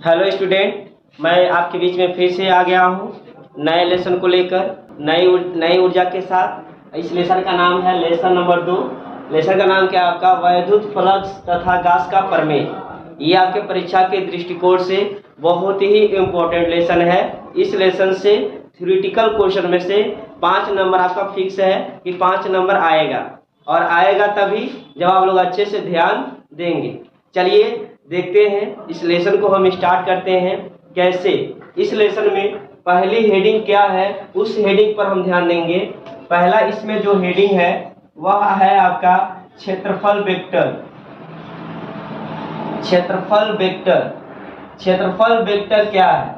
Hello student, मैं आपके बीच में फिर से आ गया हूँ नए लेसन को लेकर नई ऊर्जा के साथ। इस लेसन का नाम है लेसन नंबर 2। लेसन का नाम क्या है आपका? वैद्युत फ्लक्स तथा गॉस का प्रमेय। ये आपके परीक्षा के दृष्टिकोण से बहुत ही इम्पोर्टेंट लेसन है। इस लेसन से थ्योरेटिकल क्वेश्चन में से 5 नंबर आपका फिक्स है कि 5 नंबर आएगा, और आएगा तभी जब आप लोग अच्छे से ध्यान देंगे। चलिए देखते हैं, इस लेसन को हम स्टार्ट करते हैं कैसे। इस लेसन में पहली हेडिंग क्या है उस हेडिंग पर हम ध्यान देंगे। पहला इसमें जो हेडिंग है वह है आपका क्षेत्रफल वेक्टर। क्षेत्रफल वेक्टर, क्षेत्रफल वेक्टर क्या है?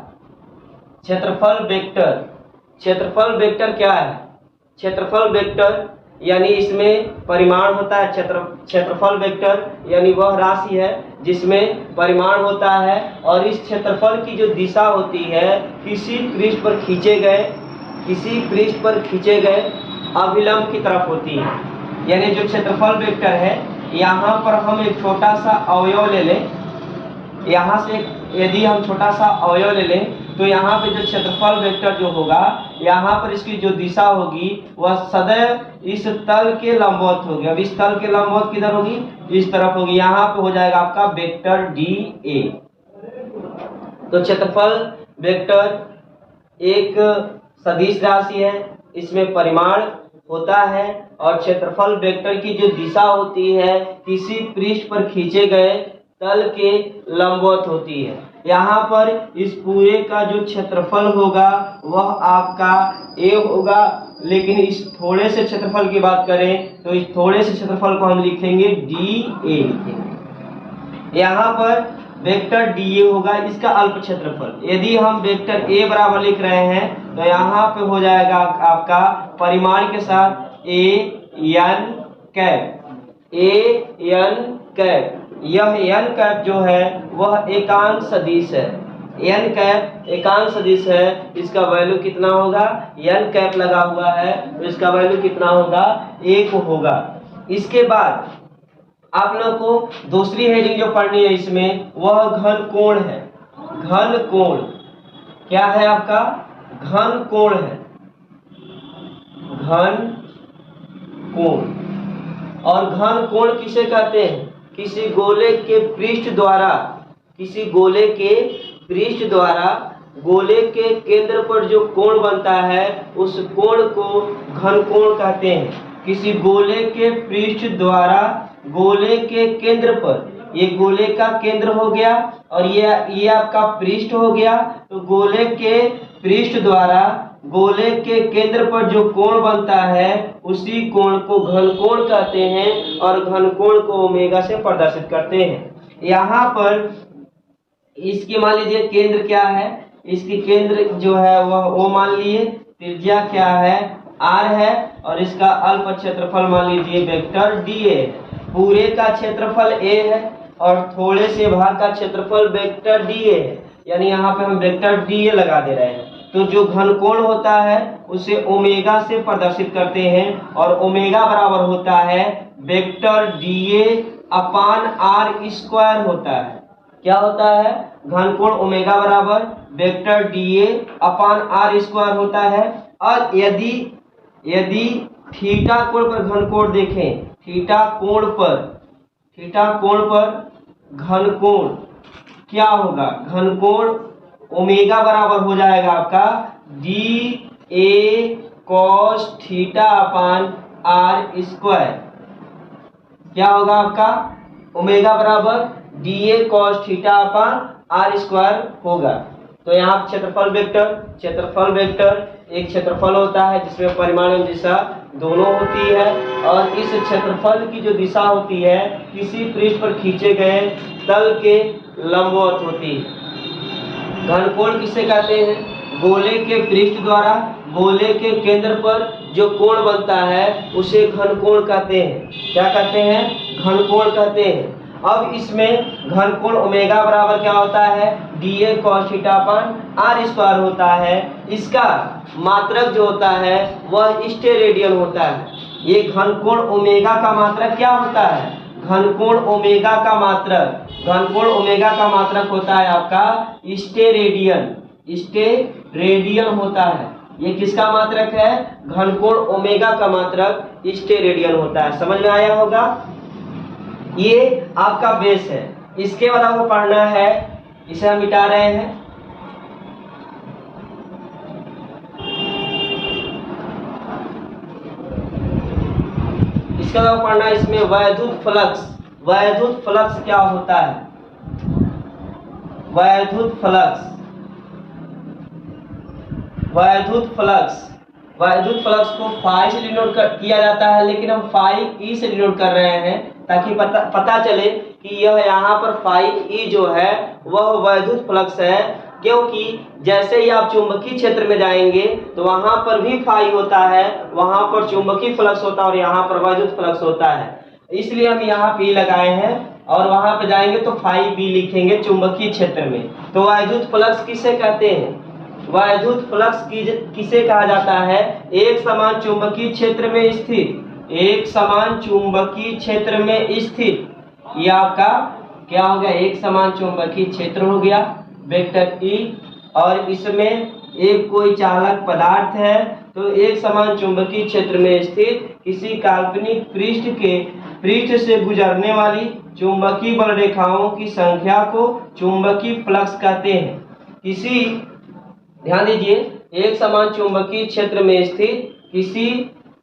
क्षेत्रफल वेक्टर, क्षेत्रफल वेक्टर क्या है? क्षेत्रफल वेक्टर यानी इसमें परिमाण होता है। क्षेत्रफल वेक्टर यानी वह राशि है जिसमें परिमाण होता है, और इस क्षेत्रफल की जो दिशा होती है किसी पृष्ठ पर खींचे गए अभिलंब की तरफ होती है। यानी जो क्षेत्रफल वेक्टर है, यहाँ पर हम एक छोटा सा अवयव ले लें। यहाँ से यदि हम छोटा सा अवयव ले लें तो यहाँ पे जो क्षेत्रफल वेक्टर जो होगा, यहाँ पर इसकी जो दिशा होगी वह सदैव इस तल के लंबवत होगी। अब इस तल के लंबवत किधर होगी? इस तरफ होगी। यहाँ पे हो जाएगा आपका वेक्टर DA। तो क्षेत्रफल वेक्टर एक सदिश राशि है, इसमें परिमाण होता है, और क्षेत्रफल वेक्टर की जो दिशा होती है किसी पृष्ठ पर खींचे गए तल के लंबवत होती है। यहाँ पर इस पूरे का जो क्षेत्रफल होगा वह आपका A होगा, लेकिन इस थोड़े से क्षेत्रफल की बात करें तो इस थोड़े से क्षेत्रफल को हम लिखेंगे DA। यहाँ पर वेक्टर DA होगा, इसका अल्प क्षेत्रफल। यदि हम वेक्टर A बराबर लिख रहे हैं तो यहाँ पे हो जाएगा आपका परिमाण के साथ AN कैप। यह n कैप जो है वह एकांक सदिश है। n कैप एकांक सदिश है, इसका वैल्यू कितना होगा? n कैप लगा हुआ है तो इसका वैल्यू कितना होगा? 1 होगा। इसके बाद आप लोग को दूसरी हेडिंग जो पढ़नी है इसमें वह घन कोण है। घन कोण क्या है आपका? घन कोण है, घन कोण। और घन कोण किसे कहते हैं? किसी गोले के पृष्ठ द्वारा गोले के केंद्र पर जो कोण बनता है उस कोण को घन कोण कहते हैं। किसी गोले के पृष्ठ द्वारा गोले के केंद्र पर, ये गोले का केंद्र हो गया और ये आपका पृष्ठ हो गया, तो गोले के पृष्ठ द्वारा गोले के केंद्र पर जो कोण बनता है उसी कोण को घन कोण कहते हैं, और घन कोण को ओमेगा से प्रदर्शित करते हैं। यहाँ पर इसकी मान लीजिए केंद्र क्या है? इसकी केंद्र जो है वह O मान लिए, त्रिज्या क्या है? R है, और इसका अल्प क्षेत्रफल मान लीजिए वेक्टर DA। पूरे का क्षेत्रफल A है और थोड़े से भाग का क्षेत्रफल वेक्टर DA है, यानी यहाँ पे हम वेक्टर DA लगा दे रहे हैं। तो जो घन कोण होता है उसे ओमेगा से प्रदर्शित करते हैं, और ओमेगा बराबर होता है वेक्टर DA अपान R स्क्वायर होता है। क्या होता है? घन कोण ओमेगा बराबर वेक्टर DA अपान R स्क्वायर होता है। और यदि थीटा कोण पर घन कोण देखें, थीटा कोण पर घन कोण क्या होगा? घन कोण ओमेगा बराबर हो जाएगा आपका DA cos theta upon R square. क्या होगा आपका? ओमेगा बराबर DA cos theta upon R square होगा। तो यहाँ क्षेत्रफल वेक्टर एक क्षेत्रफल होता है जिसमें परिमाण एवं दिशा दोनों होती है, और इस क्षेत्रफल की जो दिशा होती है किसी पृष्ठ पर खींचे गए तल के लंबवत होती है। घन कोण किसे कहते हैं? गोले के पृष्ठ द्वारा गोले के केंद्र पर जो कोण बनता है उसे घन कोण कहते हैं। क्या कहते हैं? घन कोण कहते हैं। अब इसमें घन कोण ओमेगा बराबर क्या होता है? DA cos theta upon R square होता है। इसका मात्रक जो होता है वह स्टेरेडियन होता है। ये घन कोण ओमेगा का मात्रक क्या होता है? घनकोण ओमेगा का मात्रक, घनकोण ओमेगा का मात्रक होता है आपका स्टेरेडियन, स्टेरेडियन होता है। ये किसका मात्रक है? घनकोण ओमेगा का मात्रक स्टेरेडियन होता है। समझ में आया होगा? ये आपका बेस है। इसके बाद आपको पढ़ना है, इसे हम मिटा रहे हैं, इसका नाम पढ़ना है इसमें वैद्युत फ्लक्स। वैद्युत फ्लक्स क्या होता है? वैद्युत फ्लक्स, वैद्युत फ्लक्स, वैद्युत फ्लक्स को फाई से डिनोट किया जाता है, लेकिन हम फाई ई से डिनोट कर रहे हैं ताकि पता चले कि यह यहाँ पर फाई ई जो है वह वैद्युत फ्लक्स है, क्योंकि जैसे ही आप चुंबकीय क्षेत्र में जाएंगे तो वहां पर भी फाई होता है, वहां पर चुंबकीय फ्लक्स होता है और यहाँ पर वैद्युत फ्लक्स होता है। इसलिए हम यहाँ पी लगाए हैं और वहां पर जाएंगे तो फाई बी लिखेंगे चुंबकीय क्षेत्र में। तो वैद्युत फ्लक्स किसे कहते हैं? वैद्युत फ्लक्स किसे कहा जाता है? एक समान चुंबकीय क्षेत्र में स्थित, एक समान चुंबकीय क्षेत्र में स्थित, यह आपका क्या हो गया? एक समान चुंबकीय क्षेत्र हो गया, वेक्टर ई, और इसमें एक कोई चालक पदार्थ है, तो एक समान चुंबकीय क्षेत्र में स्थित किसी काल्पनिक पृष्ठ से गुजरने वाली चुंबकीय बल रेखाओं की संख्या को चुंबकीय फ्लक्स कहते हैं। किसी, ध्यान दीजिए, एक समान चुंबकीय क्षेत्र में स्थित किसी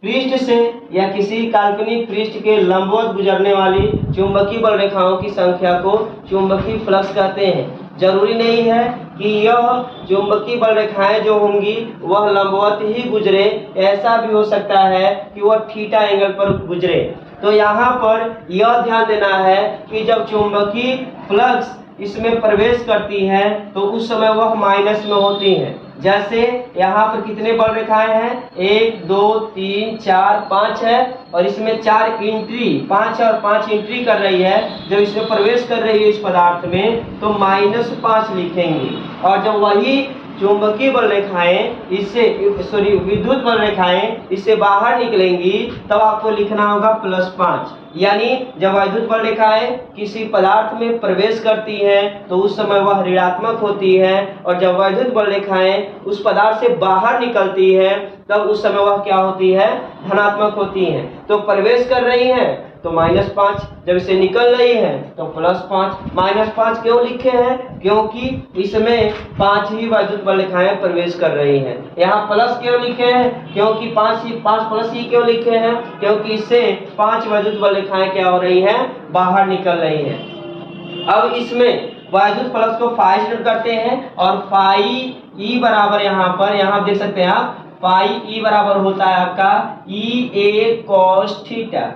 पृष्ठ से या किसी काल्पनिक पृष्ठ के लंबवत गुजरने वाली चुंबकीय बल रेखाओं की संख्या को चुंबकीय फ्लक्स कहते हैं। जरूरी नहीं है कि यह चुंबकीय बल रेखाएं जो होंगी वह लंबवत ही गुजरे, ऐसा भी हो सकता है कि वह थीटा एंगल पर गुजरे। तो यहाँ पर यह ध्यान देना है कि जब चुंबकीय फ्लक्स इसमें प्रवेश करती है तो उस समय वह माइनस में होती हैं। जैसे यहाँ पर कितने बल रेखाएं हैं? 1 2 3 4 5 है, और इसमें 4 एंट्री, 5 और 5 एंट्री कर रही है। जब इसमें प्रवेश कर रही है इस पदार्थ में तो -5 लिखेंगे, और जब वही चुंबकीय बल रेखाएं इससे विद्युत बल रेखाएं इससे बाहर निकलेंगी तब आपको लिखना होगा +5। यानी जब विद्युत बल रेखाएं किसी पदार्थ में प्रवेश करती हैं तो उस समय वह ऋणात्मक होती है, और जब विद्युत बल रेखाएं उस पदार्थ से बाहर निकलती है तब उस समय वह क्या होती है? धनात्मक होती हैं। तो प्रवेश कर रही हैं तो -5, जब इसे निकल रही है तो +5। -5 क्यों लिखे हैं? क्योंकि इसमें 5 ही वैद्युत बल रेखाएं प्रवेश कर रही हैं। यहाँ प्लस क्यों लिखे हैं? क्योंकि 5 प्लस ही क्यों लिखे हैं? क्योंकि इससे 5 वैद्युत बल रेखाएं क्या हो रही हैं? बाहर निकल रही हैं। अब इसमें वैद्युत फ्लक्स को फाई से डिनोट करते हैं, और फाई ई बराबर यहाँ देख सकते हैं आप, फाई ई बराबर होता है आपका EA cos theta.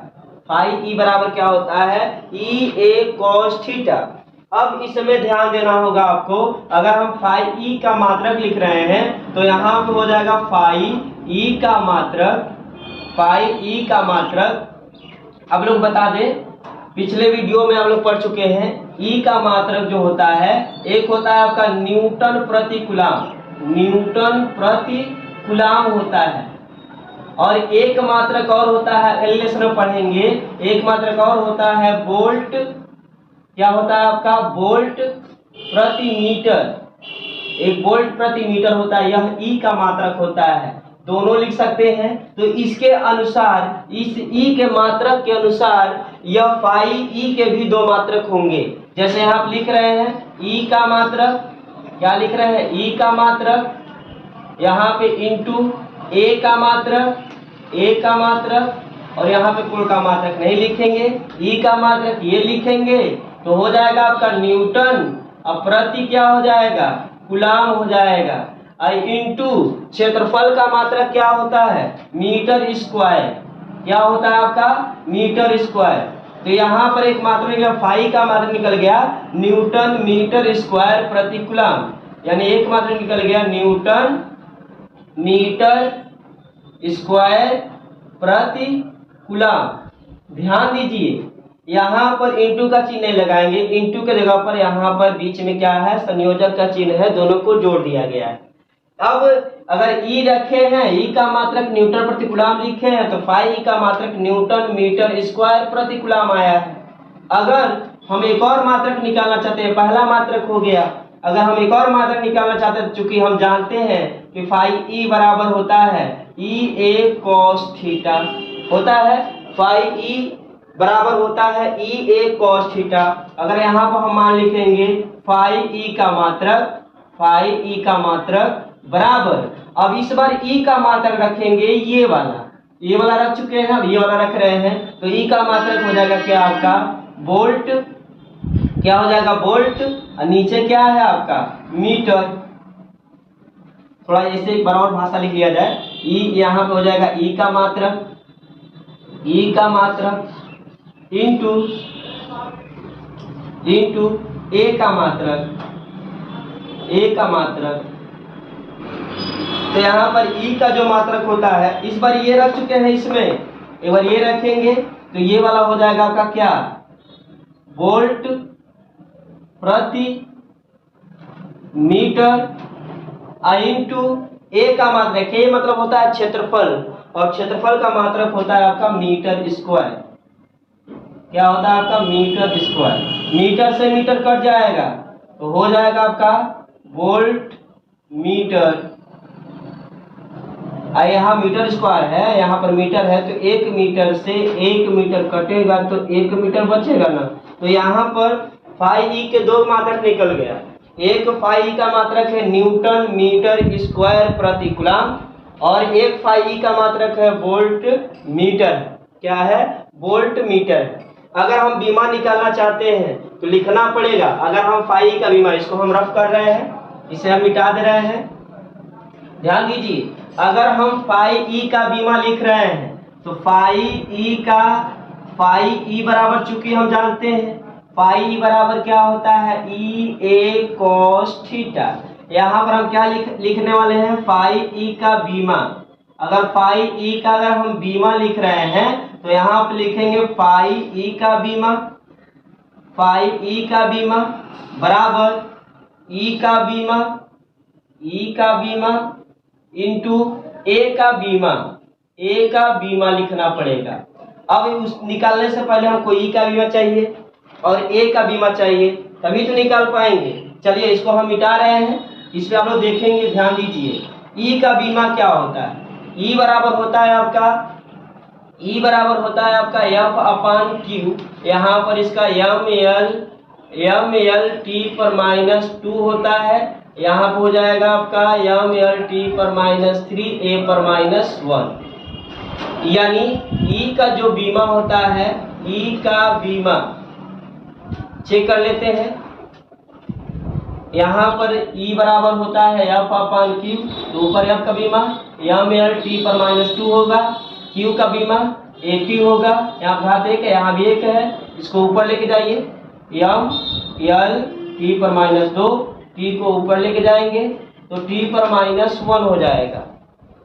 Phi E बराबर क्या होता है? EA cos theta. अब इसमें ध्यान देना होगा आपको, अगर हम फाई ई का मात्रक लिख रहे हैं तो यहाँ पे हो जाएगा फाई ई का मात्रक, फाई ई का मात्रक। अब लोग बता दें, पिछले वीडियो में आप लोग पढ़ चुके हैं, ई का मात्रक जो होता है, एक होता है आपका न्यूटन प्रति कूलाम, न्यूटन प्रति कूलाम होता है, और एक मात्रक और होता है, एलिवेशन में पढ़ेंगे, एक मात्रक और होता है वोल्ट, क्या होता है आपका? वोल्ट प्रति मीटर। एक वोल्ट प्रति मीटर होता है, यह ई का मात्रक होता है। दोनों लिख सकते हैं। तो इसके अनुसार, इस ई के मात्रक के अनुसार यह फाई ई के भी 2 मात्रक होंगे। जैसे आप लिख रहे हैं ई का मात्रक, क्या लिख रहे हैं? ई का मात्रक, यहाँ पे इंटू ए का मात्रक, ए का मात्रक, और यहाँ पे कुल का मात्रक नहीं लिखेंगे, ई का मात्रक ये लिखेंगे, तो हो जाएगा आपका न्यूटन, और प्रति क्या हो जाएगा? कूलाम हो जाएगा। इंटू क्षेत्रफल का मात्रक क्या होता है? Metre square. क्या होता है आपका? Metre square. तो यहाँ पर एक मात्रक फाई का मात्रक निकल गया न्यूटन मीटर स्क्वायर प्रति कूलाम, यानी एक मात्रक निकल गया न्यूटन मीटर स्क्वायर प्रति कूलाम। ध्यान दीजिए, यहाँ पर इंटू का चिन्ह नहीं लगाएंगे, इंटू के जगह पर यहाँ पर बीच में क्या है? संयोजक का चिन्ह है, दोनों को जोड़ दिया गया है। अब अगर ई रखे हैं, ई का मात्रक न्यूटन प्रति कूलाम लिखे हैं, तो फाई ई का मात्रक न्यूटन मीटर स्क्वायर प्रति कूलाम आया है। अगर हम एक और मात्रक निकालना चाहते हैं, पहला मात्रक हो गया, अगर हम एक और मात्रक निकालना चाहते हैं, चूंकि हम जानते हैं कि फाई ई बराबर होता है ई ए कॉस थीटा, होता है फाई ई बराबर होता है ई ए कॉस थीटा। अगर यहाँ पर हम मान लिखेंगे फाई ई का मात्रक बराबर, अब इस बार ई का मात्रक रखेंगे ये वाला रख चुके हैं, अब ये वाला रख रहे हैं, तो ई का मात्रक हो जाएगा क्या आपका वोल्ट, क्या हो जाएगा वोल्ट, और नीचे क्या है आपका मीटर। थोड़ा ऐसे एक बार और भाषा लिख लिया जाए, ई यहाँ पे हो जाएगा ई का मात्रक इंटू ए का मात्रक, तो यहाँ पर ई का जो मात्रक होता है, इस बार ये रख चुके हैं, इसमें एक बार ये रखेंगे तो ये वाला हो जाएगा आपका क्या वोल्ट प्रति मीटर इंटू ए का मात्रक, ये मतलब होता है क्षेत्रफल, और क्षेत्रफल का मात्रक होता है आपका मीटर स्क्वायर। क्या होता है आपका मीटर स्क्वायर, मीटर से मीटर कट जाएगा तो हो जाएगा आपका वोल्ट मीटर, यहाँ मीटर स्क्वायर है, यहाँ पर मीटर है, तो 1 मीटर से 1 मीटर कटेगा तो 1 मीटर बचेगा ना। तो यहाँ पर फाई ई के दो मात्रक निकल गया, एक फाई ई का मात्रक है न्यूटन मीटर स्क्वायर प्रति कूलम, और एक फाई ई का मात्रक है वोल्ट मीटर। क्या है वोल्ट मीटर। अगर हम बीमा निकालना चाहते हैं तो लिखना पड़ेगा, अगर हम फाई ई का बीमा, इसको हम रफ कर रहे हैं, इसे हम मिटा दे रहे हैं, ध्यान दीजिए, अगर हम फाई ई का बीमा लिख रहे हैं तो फाई ई बराबर, चूंकि हम जानते हैं फाई ई बराबर क्या होता है ई ए कॉस थीटा। यहाँ पर हम क्या लिखने वाले हैं फाई ई का बीमा। अगर फाई ई का अगर हम बीमा लिख रहे हैं तो यहाँ पर लिखेंगे फाई ई का बीमा बराबर ई का बीमा इंटू ए का बीमा लिखना पड़ेगा। अब उस निकालने से पहले हमको ई का बीमा चाहिए और ए का बीमा चाहिए, तभी तो निकाल पाएंगे। चलिए इसको हम मिटा रहे हैं, इस पे आप लोग देखेंगे, ध्यान दीजिए। ई का बीमा क्या होता है, ई बराबर होता है आपका एफ अपान क्यू, यहाँ पर इसका एम एल टी पर -2 होता है, यहाँ पर हो जाएगा आपका एम एल टी पर -3 ए पर -1, यानी ई का जो बीमा होता है, ई का बीमा चेक कर लेते हैं। यहाँ पर ई बराबर होता है एफ अपान क्यू, तो ऊपर एफ का बीमा एम एल टी पर -2 होगा, क्यू का बीमा ए टी होगा, यहाँ घात 1 है, यहाँ भी 1 है, इसको ऊपर लेके जाइए, एम एल टी पर -2, टी को ऊपर लेके जाएंगे तो टी पर -1 हो जाएगा।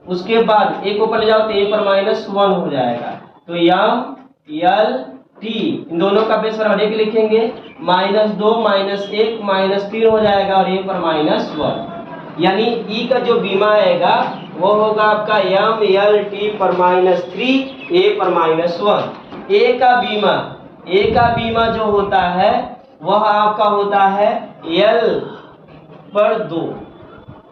उसके बाद एक ऊपर ले जाओ तो ए पर -1 हो जाएगा, तो एम एल टी इन दोनों का बेस बराबर 1 लिखेंगे, -2 -1 -3 हो जाएगा, और ए पर -1, यानी ई का जो बीमा आएगा वो होगा आपका एम एल टी पर -3 ए पर -1। ए का बीमा जो होता है वह आपका होता है एल पर 2।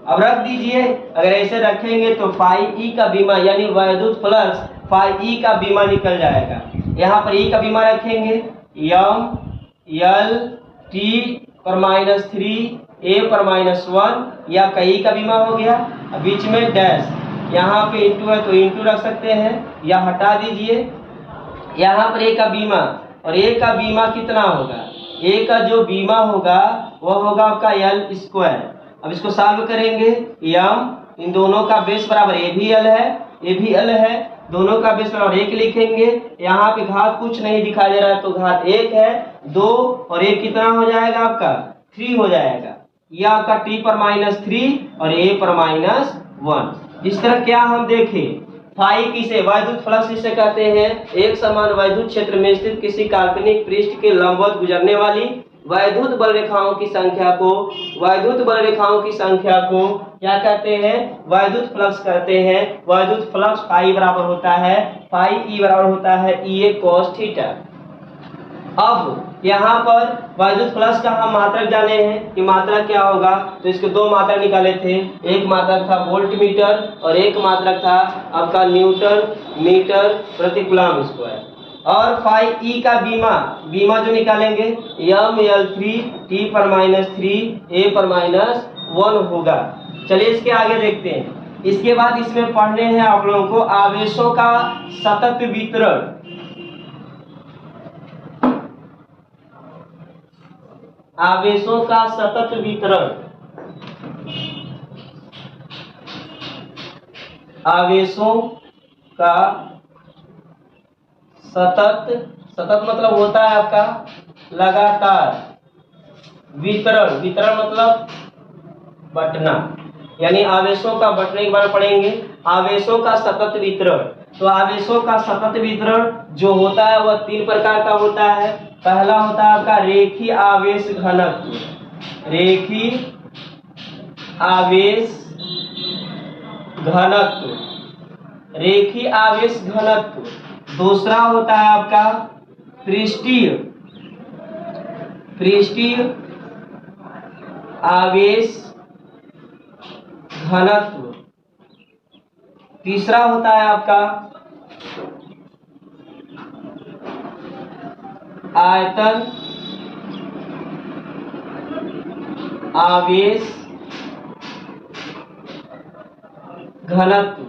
अब रख दीजिए, अगर ऐसे रखेंगे तो फाई ई का बीमा यानी वैद्युत फ्लक्स फाई ई का बीमा निकल जाएगा। यहाँ पर ई का बीमा रखेंगे एम एल टी पर -3 ए पर -1, या कई का बीमा हो गया, बीच में डैश, यहाँ पे इंटू है तो इंटू रख सकते हैं, या हटा दीजिए। यहाँ पर ए का बीमा, और ए का बीमा कितना होगा, ए का जो बीमा होगा वह होगा आपका एल स्क्वायर। अब इसको सॉल्व करेंगे, एम इन दोनों का बेस बराबर ए भी एल है, दोनों का बेस बराबर 1 लिखेंगे, यहाँ पे घात कुछ नहीं दिखाई दे रहा है तो घात 1 है, 2 और 1 कितना हो जाएगा आपका 3 हो जाएगा, यह आपका टी पर -3 और ए पर -1। इस तरह क्या हम देखें, फाई किसे वैद्युत फ्लक्स इसे कहते हैं, एक समान वैद्युत क्षेत्र में स्थित किसी काल्पनिक पृष्ठ के लंबवत गुजरने वाली वैद्युत बल रेखाओं की संख्या को क्या कहते हैं, वैद्युत फ्लक्स कहते हैं। वैद्युत फ्लक्स फाई बराबर होता है ई ए कॉस थीटा। अब यहाँ पर वैद्युत फ्लक्स का हम मात्रक जाने हैं कि मात्रा क्या होगा, तो इसके दो मात्रक निकाले थे। एक मात्रक था वोल्ट मीटर और एक मात्रक था आपका न्यूटन मीटर प्रति कूलम स्क्वायर। और फाई ई का बीमा जो निकालेंगे ml3 t पर -3 a पर -1 होगा। चलिए इसके आगे देखते हैं। इसके बाद इसमें पढ़ने हैं आप लोगों को आवेशों का सतत वितरण। आवेशों का सतत वितरण, आवेशों का सतत मतलब होता है आपका लगातार, वितरण मतलब बंटना, यानी आवेशों का बंटने के बारे में पढ़ेंगे। आवेशों का सतत वितरण, तो आवेशों का सतत वितरण जो होता है वह तीन प्रकार का होता है। पहला होता है आपका रेखीय आवेश घनत्व, रेखीय आवेश घनत्व, रेखीय आवेश घनत्व। दूसरा होता है आपका पृष्ठीय आवेश घनत्व। तीसरा होता है आपका आयतन आवेश घनत्व।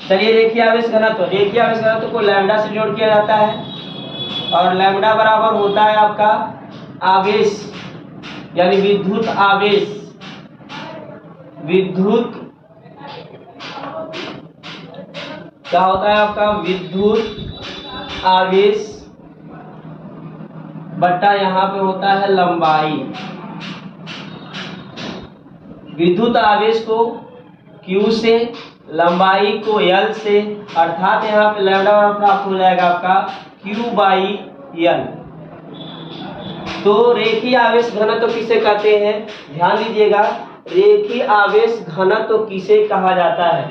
चलिए रेखीय आवेश घनत्व को लैम्डा से डिनोट किया जाता है और लैम्डा बराबर होता है आपका आवेश यानी विद्युत आवेश, क्या होता है आपका विद्युत आवेश बट्टा यहाँ पे होता है लंबाई। विद्युत आवेश को Q से, लंबाई को L से, अर्थात यहाँ पे लैम्डा प्राप्त हो जाएगा आपका Q/L। तो रेखीय आवेश घनत्व तो किसे कहते हैं, ध्यान दीजिएगा। रेखीय आवेश घनत्व तो किसे कहा जाता है?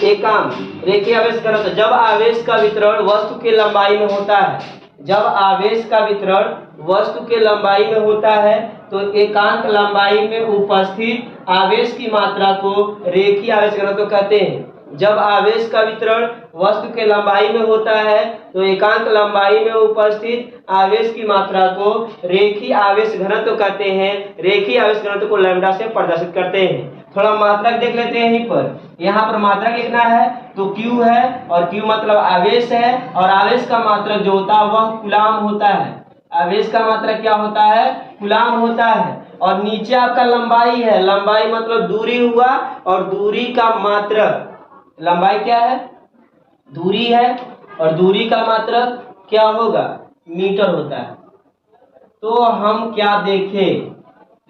एकांक रेखीय आवेश घनत्व जब आवेश का वितरण वस्तु के लंबाई में होता है, जब आवेश का वितरण वस्तु के लंबाई में होता है तो एकांक लंबाई में उपस्थित आवेश की मात्रा को रेखीय आवेश घनत्व कहते हैं। जब आवेश का वितरण वस्तु के लंबाई में होता है तो एकांक लंबाई में उपस्थित आवेश की मात्रा को रेखीय आवेश घनत्व कहते हैं। रेखीय आवेश घनत्व को लैम्डा से प्रदर्शित करते हैं। थोड़ा मात्रक देख लेते हैं यहीं पर। यहाँ पर मात्रक लिखना है तो Q है और Q मतलब आवेश है और आवेश का मात्रक जो होता है वह कूलाम होता है। आवेश का मात्रक क्या होता है? कूलाम होता है। और नीचे आपका लंबाई है, लंबाई मतलब दूरी हुआ और दूरी का मात्रक, लंबाई क्या है? दूरी है और दूरी का मात्रक क्या होगा? मीटर होता है। तो हम क्या देखें,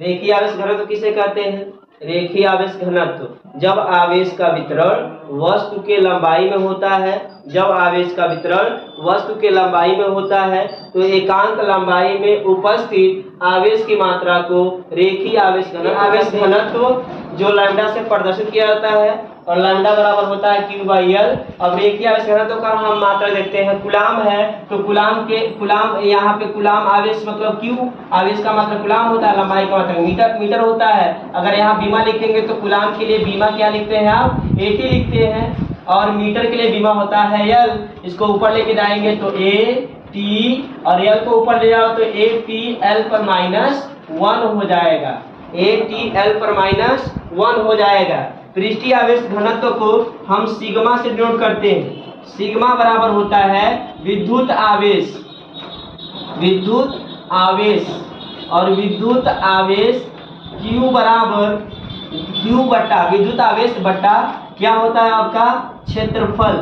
रेखीय आवेश घनत्व किसे कहते हैं? रेखीय आवेश घनत्व जब आवेश का वितरण वस्तु के लंबाई में होता है, जब आवेश का वितरण वस्तु के लंबाई में होता है तो एकांक लंबाई में उपस्थित आवेश की मात्रा को रेखीय आवेश घनत्व जो लैम्डा से प्रदर्शित किया जाता है और लैम्डा बराबर होता है Q/L। अब रेखीय आवेश घनत्व का हम मात्रा देखते हैं। कूलाम है तो कूलाम यहाँ पे कूलाम आवेश मतलब Q, आवेश का मात्रा कूलाम होता है, लंबाई का मात्रा मीटर होता है। अगर यहाँ बीमा लिखेंगे तो कूलाम के लिए बीमा क्या लिखते हैं आप? AT लिखते हैं और मीटर के लिए बीमा होता है L। इसको ऊपर लेके जाएंगे तो AT और L को ऊपर ले जाओ तो ATL पर -1 हो जाएगा, ATL पर -1 हो जाएगा। पृष्ठीय आवेश घनत्व को हम सिग्मा से डिनोट करते हैं। सिग्मा बराबर होता है विद्युत आवेश और विद्युत आवेश Q बराबर Q बट्टा विद्युत आवेश बट्टा क्या होता है आपका? क्षेत्रफल।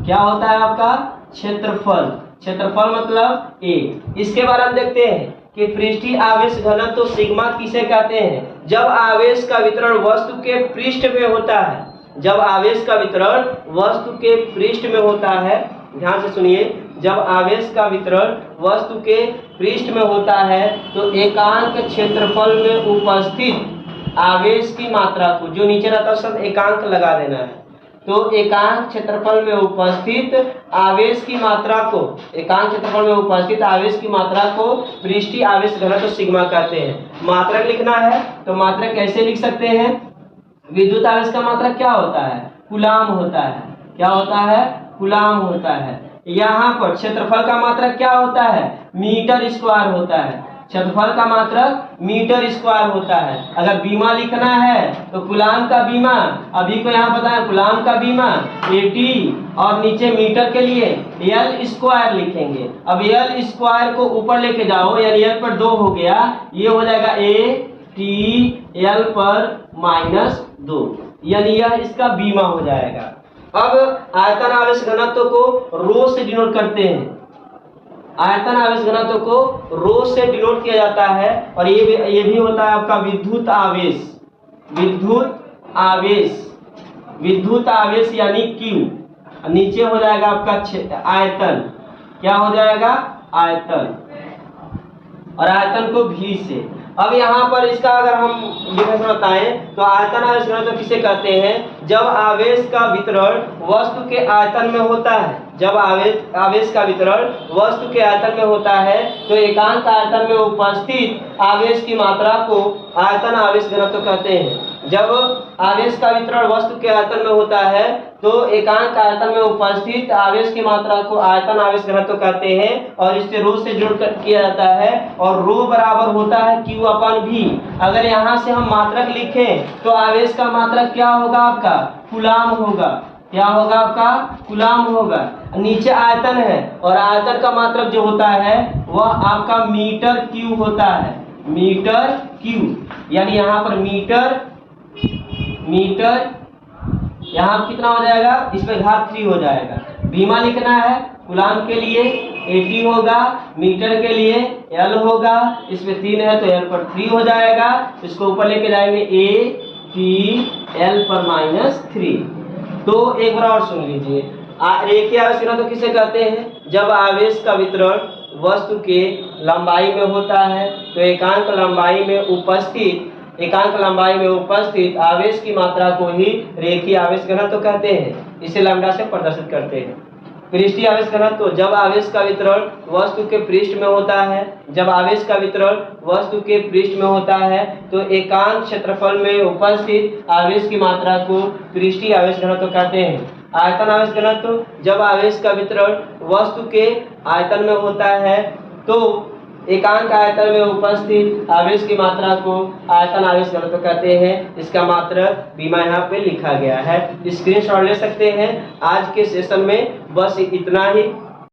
क्या होता है आपका? क्षेत्रफल मतलब A। इसके बारे में देखते हैं कि पृष्ठीय आवेश घनत्व तो सिग्मा किसे कहते हैं? जब आवेश का वितरण वस्तु के पृष्ठ में होता है, जब आवेश का वितरण वस्तु के पृष्ठ में होता है, ध्यान से सुनिए, जब आवेश का वितरण वस्तु के पृष्ठ में होता है तो एकांक क्षेत्रफल में उपस्थित आवेश की मात्रा को, जो नीचे रहता है सब एकांक लगा देना है, तो एकांक क्षेत्रफल में उपस्थित आवेश की मात्रा को, एकांक क्षेत्रफल में उपस्थित आवेश की मात्रा को पृष्ठीय आवेश घनत्व सिग्मा कहते हैं। मात्रक लिखना है तो मात्रक कैसे लिख सकते हैं? विद्युत आवेश का मात्रक क्या होता है? कूलाम होता है। क्या होता है? कूलाम होता है। यहाँ पर क्षेत्रफल का मात्रक क्या होता है? मीटर स्क्वायर होता है। क्षेत्रफल का मात्रक मीटर स्क्वायर होता है। अगर बीमा लिखना है तो कूलाम का बीमा, अभी को यहाँ पता है कूलाम का बीमा 80 और नीचे मीटर के लिए एल स्क्वायर लिखेंगे। अब एल स्क्वायर को ऊपर लेके जाओ, यानी एल पर 2 हो गया, ये हो जाएगा ए टी एल पर -2, यानी यह इसका बीमा हो जाएगा। अब आयतन आवेश घनत्व को रो से डिनोट करते हैं। आयतन आवेश घनत्व को रो से डिनोट किया जाता है और ये भी होता है आपका विद्युत आवेश। विद्युत आवेश, विद्युत आवेश यानी Q। नीचे हो जाएगा आपका आयतन। क्या हो जाएगा? आयतन। और आयतन को V से। अब यहाँ पर इसका अगर हम डिफरेंस बताएं तो आयतन आवेश घनत्व किसे कहते हैं? जब आवेश का वितरण वस्तु के आयतन में होता है, जब आवेश का वितरण वस्तु के आयतन में होता है तो एकांक आयतन में उपस्थित आवेश की मात्रा को आयतन आवेश घनत्व कहते हैं। जब आवेश का वितरण वस्तु के आयतन में होता है तो एकांक आयतन में उपस्थित आवेश की मात्रा को आयतन आवेश घनत्व कहते हैं और इससे रो से जोड़ कर किया जाता है और रो बराबर होता है Q/V। अगर यहाँ से हम मात्रक लिखें तो आवेश का मात्रक क्या होगा आपका? कूलाम होगा। क्या होगा आपका? कूलाम होगा। नीचे आयतन है और आयतन का मात्रक जो होता है वह आपका मीटर क्यू होता है। मीटर क्यू, यानी यहाँ पर मीटर यहाँ कितना हो जाएगा? इसमें घात 3 हो जाएगा। बीमा लिखना है, कूलाम के लिए 80 होगा, मीटर के लिए L होगा, इसमें 3 है तो L पर 3 हो जाएगा। इसको ऊपर लेके जाएंगे APL पर -3। तो एक बार और सुन लीजिए, रेखीय आवेश घनत्व किसे कहते हैं? जब आवेश का वितरण वस्तु के लंबाई में होता है तो एकांक लंबाई में उपस्थित आवेश की मात्रा को ही रेखीय आवेश घनत्व कहते हैं। इसे लैम्डा से प्रदर्शित करते हैं। पृष्ठीय आवेश घनत्व जब आवेश का वितरण वस्तु के पृष्ठ में होता है, जब आवेश का वितरण वस्तु के पृष्ठ में होता है तो एकांक क्षेत्रफल में उपस्थित आवेश की मात्रा को पृष्ठीय आवेश घनत्व कहते हैं। आयतन आवेश घनत्व जब आवेश का वितरण वस्तु के आयतन में होता है तो एकांक आयतन में उपस्थित आवेश की मात्रा को आयतन आवेश घनत्व कहते हैं। इसका मात्रक बीमा यहाँ पे लिखा गया है, स्क्रीनशॉट ले सकते हैं। आज के सेशन में बस इतना ही।